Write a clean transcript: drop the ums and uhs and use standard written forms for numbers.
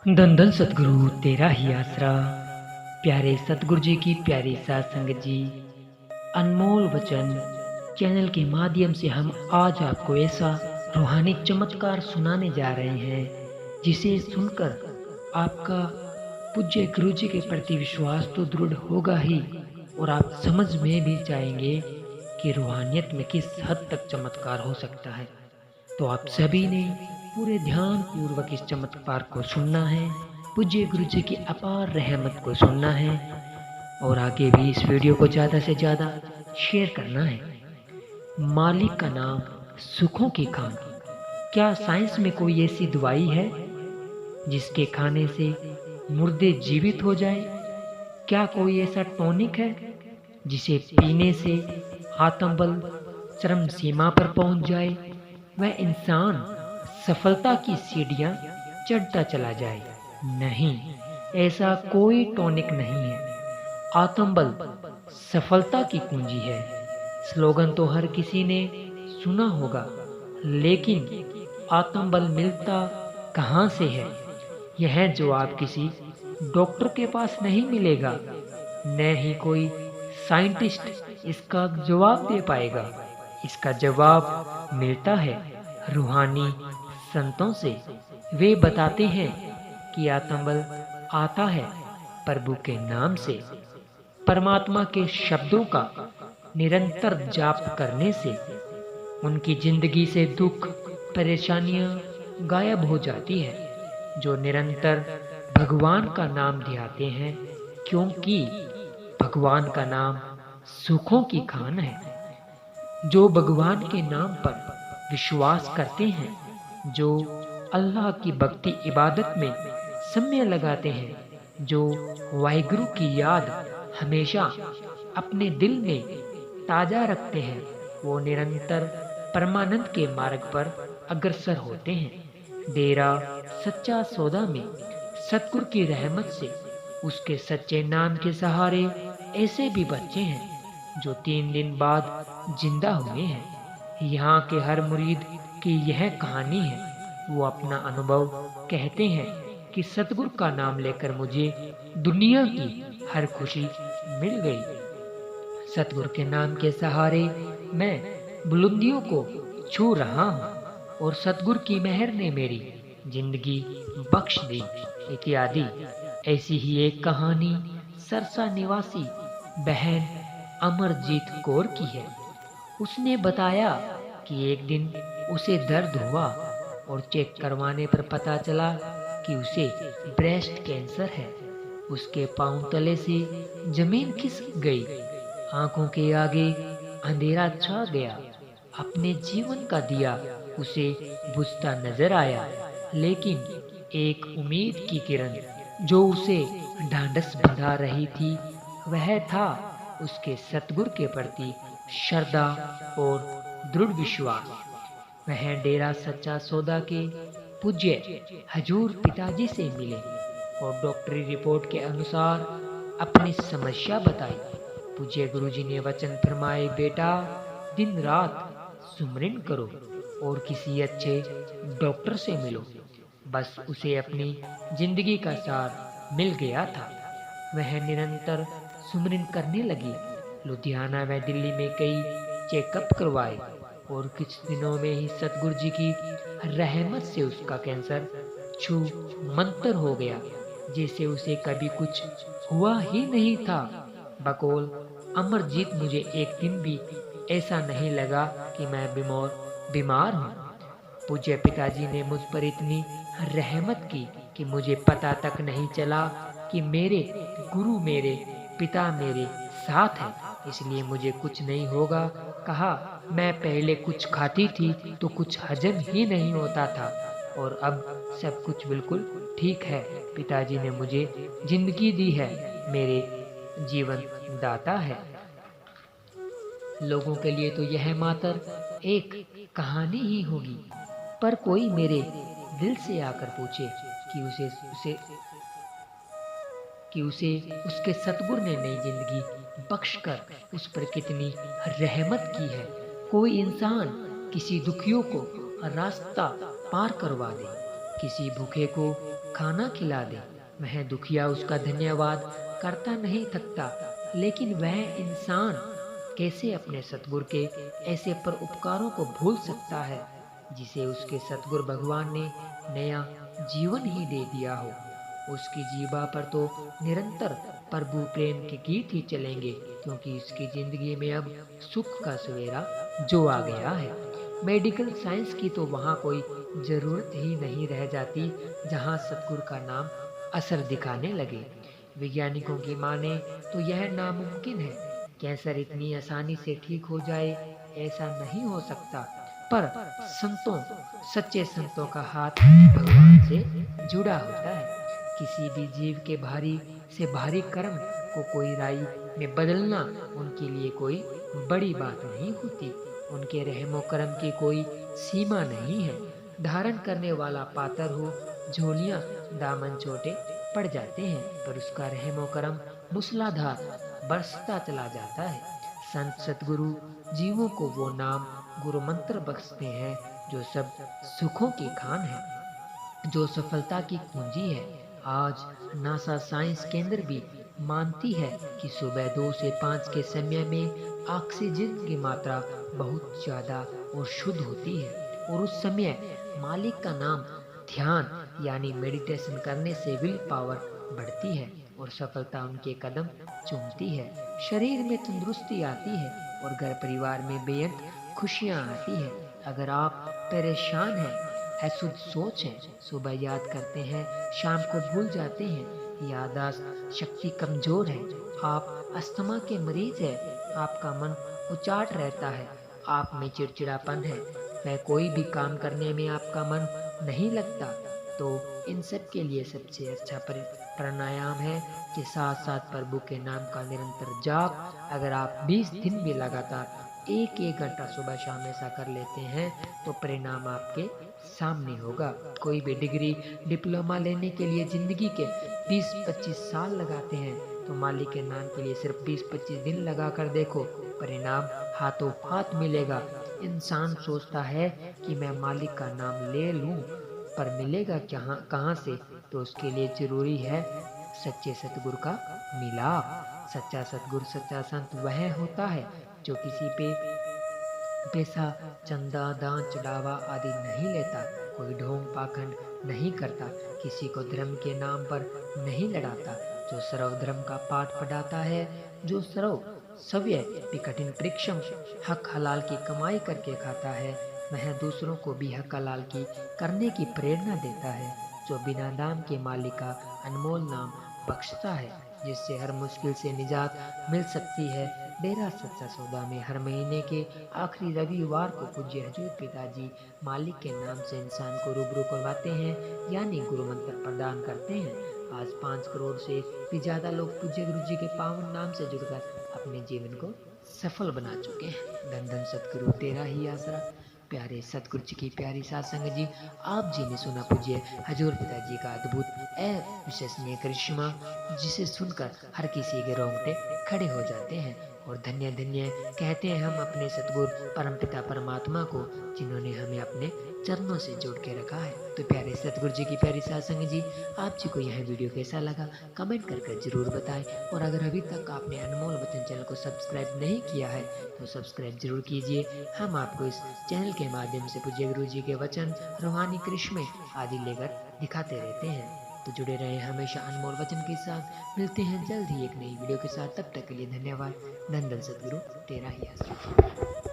धन धन सतगुरु तेरा ही आसरा। प्यारे सतगुरु जी की प्यारी सात संगत जी, अनमोल वचन चैनल के माध्यम से हम आज आपको ऐसा रूहानी चमत्कार सुनाने जा रहे हैं जिसे सुनकर आपका पूज्य गुरु जी के प्रति विश्वास तो दृढ़ होगा ही, और आप समझ में भी जाएंगे कि रूहानियत में किस हद तक चमत्कार हो सकता है। तो आप सभी ने पूरे ध्यान पूर्वक इस चमत्कार को सुनना है, पूज्य गुरु जी की अपार रहमत को सुनना है, और आगे भी इस वीडियो को ज़्यादा से ज़्यादा शेयर करना है। मालिक का नाम सुखों की खान। क्या साइंस में कोई ऐसी दवाई है जिसके खाने से मुर्दे जीवित हो जाए? क्या कोई ऐसा टॉनिक है जिसे पीने से आत्मबल चरम सीमा पर पहुंच जाए, वह इंसान सफलता की सीढ़ियां चढ़ता चला जाए? नहीं, ऐसा कोई टॉनिक नहीं है। आत्मबल सफलता की कुंजी है। स्लोगन तो हर किसी ने सुना होगा, लेकिन आत्मबल मिलता कहाँ से है? यह जवाब किसी डॉक्टर के पास नहीं मिलेगा, न ही कोई साइंटिस्ट इसका जवाब दे पाएगा। इसका जवाब मिलता है रूहानी संतों से। वे बताते हैं कि आत्मबल आता है प्रभु के नाम से, परमात्मा के शब्दों का निरंतर जाप करने से। उनकी जिंदगी से दुख परेशानियां गायब हो जाती है जो निरंतर भगवान का नाम ध्याते हैं, क्योंकि भगवान का नाम सुखों की खान है। जो भगवान के नाम पर विश्वास करते हैं, जो अल्लाह की भक्ति इबादत में समय लगाते हैं, जो वाहिगुरु की याद हमेशा अपने दिल में ताजा रखते हैं, वो निरंतर परमानंद के मार्ग पर अग्रसर होते हैं। डेरा सच्चा सौदा में सतगुरु की रहमत से उसके सच्चे नाम के सहारे ऐसे भी बच्चे हैं जो 3 दिन बाद जिंदा हुए हैं। यहाँ के हर मुरीद की यह कहानी है। वो अपना अनुभव कहते हैं कि सतगुरु का नाम लेकर मुझे दुनिया की हर खुशी मिल गई। सतगुरु के नाम के सहारे मैं बुलंदियों को छू रहा हूँ, और सतगुरु की मेहर ने मेरी जिंदगी बख्श दी, इत्यादि। ऐसी ही एक कहानी सरसा निवासी बहन अमरजीत कौर की है। उसने बताया कि एक दिन उसे दर्द हुआ और चेक करवाने पर पता चला कि उसे ब्रेस्ट कैंसर है। उसके पांव तले से जमीन खिसक गई, आंखों के आगे अंधेरा छा गया। अपने जीवन का दिया उसे बुझता नजर आया, लेकिन एक उम्मीद की किरण जो उसे ढांढस बंधा रही थी, वह था उसके सतगुरु के प्रति श्रद्धा और दृढ़ विश्वास। वह डेरा सच्चा सौदा के पूज्य हजूर पिताजी से मिले और डॉक्टरी रिपोर्ट के अनुसार अपनी समस्या बताई। पूज्य गुरुजी ने वचन फरमाए, बेटा दिन रात सुमरन करो और किसी अच्छे डॉक्टर से मिलो। बस उसे अपनी जिंदगी का सार मिल गया था। वह निरंतर सुमरन करने लगी। लुधियाना व दिल्ली में कई चेकअप करवाए और कुछ दिनों में ही सतगुरु जी की रहमत से उसका कैंसर छू मंतर हो गया, जैसे उसे कभी कुछ हुआ ही नहीं था। बकौल अमरजीत, मुझे एक दिन भी ऐसा नहीं लगा कि मैं बीमार हूँ। पूज्य पिताजी ने मुझ पर इतनी रहमत की कि मुझे पता तक नहीं चला कि मेरे गुरु, मेरे पिता मेरे साथ हैं, इसलिए मुझे कुछ नहीं होगा। कहा, मैं पहले कुछ खाती थी तो कुछ हजम ही नहीं होता था, और अब सब कुछ बिल्कुल ठीक है। पिताजी ने मुझे जिंदगी दी है, मेरे जीवन दाता है। लोगों के लिए तो यह मात्र एक कहानी ही होगी, पर कोई मेरे दिल से आकर पूछे कि उसे उसके सतगुरु ने नई जिंदगी बख्शकर उस पर कितनी रहमत की है। कोई इंसान किसी दुखियों को रास्ता पार करवा दे, किसी भूखे को खाना खिला दे। वह दुखिया उसका धन्यवाद करता नहीं थकता, लेकिन वह इंसान कैसे अपने सतगुरु के ऐसे पर उपकारों को भूल सकता है, जिसे उसके सतगुरु भगवान ने नया जीवन ही दे दिया हो। उसकी जीभा पर तो निरंतर प्रभु प्रेम के गीत ही चलेंगे, क्योंकि उसकी जिंदगी में अब सुख का सवेरा जो आ गया है। मेडिकल साइंस की तो वहाँ कोई जरूरत ही नहीं रह जाती, जहाँ सतगुरु का नाम असर दिखाने लगे। वैज्ञानिकों की माने तो यह नामुमकिन है। कैंसर इतनी आसानी से ठीक हो जाए, ऐसा नहीं हो सकता। पर संतों, सच्चे संतों का हाथ भगवान से जुड़ा होता है। किसी भी जीव के भारी से भारी कर्म को कोई राई में बदलना उनके लिए कोई बड़ी बात नहीं होती। उनके रहमो करम की कोई सीमा नहीं है। धारण करने वाला पातर हो, झोलियां दामन छोटे पड़ जाते हैं, पर उसका रहमो करम मूसलाधार बरसता चला जाता है। संत सतगुरु जीवों को वो नाम गुरु मंत्र बख्शते हैं जो सब सुखों की खान है, जो सफलता की कुंजी है। आज नासा साइंस केंद्र भी मानती है कि सुबह 2 से 5 के समय में ऑक्सीजन की मात्रा बहुत ज्यादा और शुद्ध होती है, और उस समय मालिक का नाम ध्यान यानी मेडिटेशन करने से विल पावर बढ़ती है और सफलता उनके कदम चूमती है। शरीर में तंदुरुस्ती आती है और घर परिवार में बेअंत खुशियां आती है। अगर आप परेशान हैं, अशुद्ध सोच है, सुबह याद करते हैं, शाम को भूल जाते हैं, याददाश्त शक्ति कमजोर है, आप अस्थमा के मरीज है, आपका मन उचाट रहता है, आप में चिड़चिड़ापन है, वह कोई भी काम करने में आपका मन नहीं लगता, तो इन सब के लिए सबसे अच्छा प्राणायाम है कि साथ साथ प्रभु के नाम का निरंतर जाप। अगर आप 20 दिन भी लगातार एक घंटा सुबह शाम ऐसा कर लेते हैं तो परिणाम आपके सामने होगा। कोई भी डिग्री डिप्लोमा लेने के लिए जिंदगी के 20-25 साल लगाते हैं, तो मालिक के नाम के लिए सिर्फ 20-25 दिन लगा कर देखो, परिणाम हाथों हाथ मिलेगा। इंसान सोचता है कि मैं मालिक का नाम ले लूं, पर मिलेगा कहाँ से? तो उसके लिए जरूरी है सच्चे सतगुरु का मिलाप। सच्चा सतगुरु, सच्चा संत वह होता है जो किसी पे पैसा, चंदा, दान, चढ़ावा आदि नहीं लेता, कोई ढोंग पाखंड नहीं करता, किसी को धर्म के नाम पर नहीं लड़ाता, जो सर्वधर्म का पाठ पढ़ाता है, जो सर्व सव्य भी कठिन परिश्रम हक हलाल की कमाई करके खाता है, वह दूसरों को भी हक हलाल की करने की प्रेरणा देता है, जो बिना दाम के मालिक का अनमोल नाम बख्शता है, जिससे हर मुश्किल से निजात मिल सकती है। डेरा सच्चा सौदा में हर महीने के आखिरी रविवार को पूज्य हजूर पिताजी मालिक के नाम से इंसान को रूबरू करवाते हैं, यानी गुरु मंत्र प्रदान करते हैं। आज 5 करोड़ से भी ज्यादा लोग पूज्य गुरु जी के पावन नाम से जुड़कर अपने जीवन को सफल बना चुके हैं। धन धन सतगुरु तेरा ही आसरा। प्यारे सतगुरु जी की प्यारी साध संगत जी, आप जी ने सुना पूज्य हजूर पिताजी का अद्भुत अविश्वसनीय करिश्मा, जिसे सुनकर हर किसी के रोंगटे खड़े हो जाते हैं और धन्य धन्य कहते हैं हम अपने सतगुरु परमपिता परमात्मा को, जिन्होंने हमें अपने चरणों से जोड़ के रखा है। तो प्यारे सतगुरु जी की प्यारी साध संगत जी, आप जी को यह वीडियो कैसा लगा कमेंट कर जरूर बताएं, और अगर अभी तक आपने अनमोल वचन चैनल को सब्सक्राइब नहीं किया है तो सब्सक्राइब जरूर कीजिए। हम आपको इस चैनल के माध्यम से पूज्य गुरु जी के वचन, रूहानी करिश्मे आदि लेकर दिखाते रहते हैं। तो जुड़े रहे हमेशा अनमोल वचन के साथ। मिलते हैं जल्द ही एक नई वीडियो के साथ, तब तक के लिए धन्यवाद। धन धन सतगुरु तेरा ही आशीर्वाद।